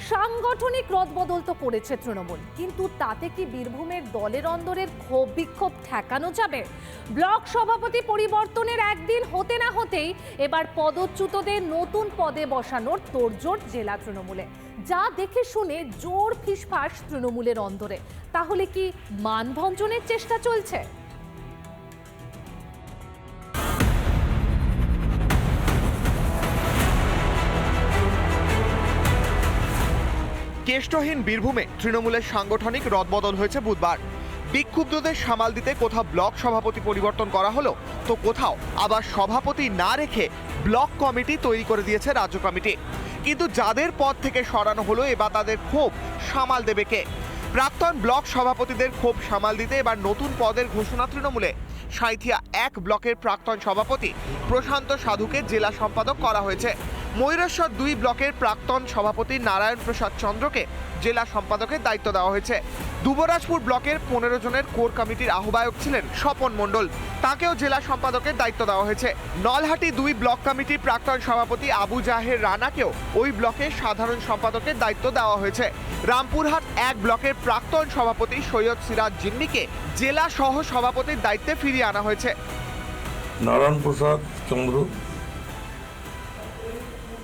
সাংগঠনিক রদবদল তো করেছে তৃণমূল, কিন্তু তাতে কি বীরভূমের দলের অন্দরের ক্ষোভ বিক্ষোভ ঠেকানো যাবে? ব্লক সভাপতি পরিবর্তনের একদিন হতে না হতেই এবার পদচ্যুতদের নতুন পদে বসানোর তোড়জোড় জেলা তৃণমূলে, যা দেখে শুনে জোর ফিসফাস তৃণমূলের অন্দরে। তাহলে কি মানভঞ্জনের চেষ্টা চলছে? কেষ্টহীন বীরভূমে তৃণমূলের সাংগঠনিক রদবদল হয়েছে বুধবার। বিক্ষুব্ধদের সামাল দিতে কোথাও ব্লক সভাপতি পরিবর্তন করা হলো, তো কোথাও আবার সভাপতি না রেখে ব্লক কমিটি তৈরি করে দিয়েছে রাজ্য কমিটি। কিন্তু যাদের পদ থেকে সরানো হলো, এবার তাদের ক্ষোভ সামাল দেবে কে? প্রাক্তন ব্লক সভাপতিদের ক্ষোভ সামাল দিতে এবার নতুন পদের ঘোষণা তৃণমূলে। সাঁইথিয়া 1 ব্লকের প্রাক্তন সভাপতি প্রশান্ত সাধুকে জেলা সম্পাদক করা হয়েছে। ময়ূরেশ্বর 2 ব্লকের প্রাক্তন সভাপতি নারায়ণ প্রসাদ চন্দ্রকে জেলা সম্পাদকের দায়িত্ব দেওয়া হয়েছে। দুবরাজপুর ব্লকের 15 জনের কোর কমিটির আহ্বায়ক ছিলেন স্বপন মণ্ডল, তাকেও জেলা সম্পাদকের দায়িত্ব দেওয়া হয়েছে। নলহাটি 2 ব্লক কমিটির প্রাক্তন সভাপতি আবু জাহের রানাকেও ওই ব্লকের সাধারণ সম্পাদকের দায়িত্ব দেওয়া হয়েছে। রামপুরহাট 1 ব্লকের প্রাক্তন সভাপতি সৈয়দ সিরাজ জিন্নিকে জেলা সহ সভাপতির দায়িত্বে ফিরিয়ে আনা হয়েছে। নারায়ণ প্রসাদ চন্দ্র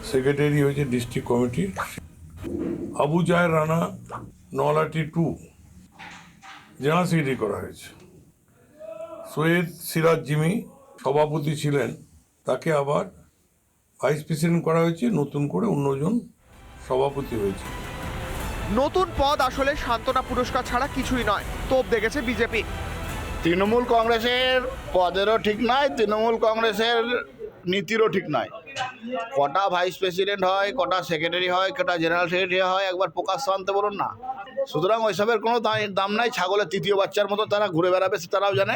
সেক্রেটারি হয়েছে ডিস্ট্রিক্ট কমিটির। আবু জাহের রানা নলহাটি 2 জেনারেল সেক্রেটারি করা হয়েছে। সৈয়দ সিরাজ জিমি সভাপতি ছিলেন, তাকে আবার ভাইস প্রেসিডেন্ট করা হয়েছে। নতুন করে 19 জন সভাপতি হয়েছে। নতুন পদ আসলে সান্ত্বনা পুরস্কার ছাড়া কিছুই নয়, তোপ দেখেছে বিজেপি। তৃণমূল কংগ্রেসের পদেরও ঠিক নয়, তৃণমূল কংগ্রেসের নীতিরও ঠিক নয়। কটা ভাইস প্রেসিডেন্ট হয়, কটা সেক্রেটারি হয়, কটা জেনারেল সেক্রেটারি হয়, একবার প্রকাশ আনতে বলুন না। সুতরাং ওইসবের কোনো দাম নাই। ছাগলের তৃতীয় বাচ্চার মতো তারা ঘুরে বেড়াবে, তারাও জানে।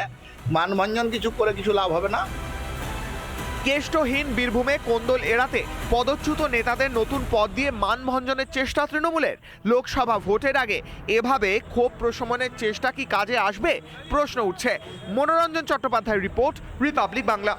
মানভঞ্জন কিছু করে কিছু লাভ হবে না। কেষ্টহীন বীরভূমে কোন্দল এড়াতে পদচ্যুত নেতাদের নতুন পদ দিয়ে মানভঞ্জনের চেষ্টা তৃণমূলের। লোকসভা ভোটের আগে এভাবে ক্ষোভ প্রশমনের চেষ্টা কি কাজে আসবে? প্রশ্ন উঠছে। মনোরঞ্জন চট্টোপাধ্যায়ের রিপোর্ট, রিপাবলিক বাংলা।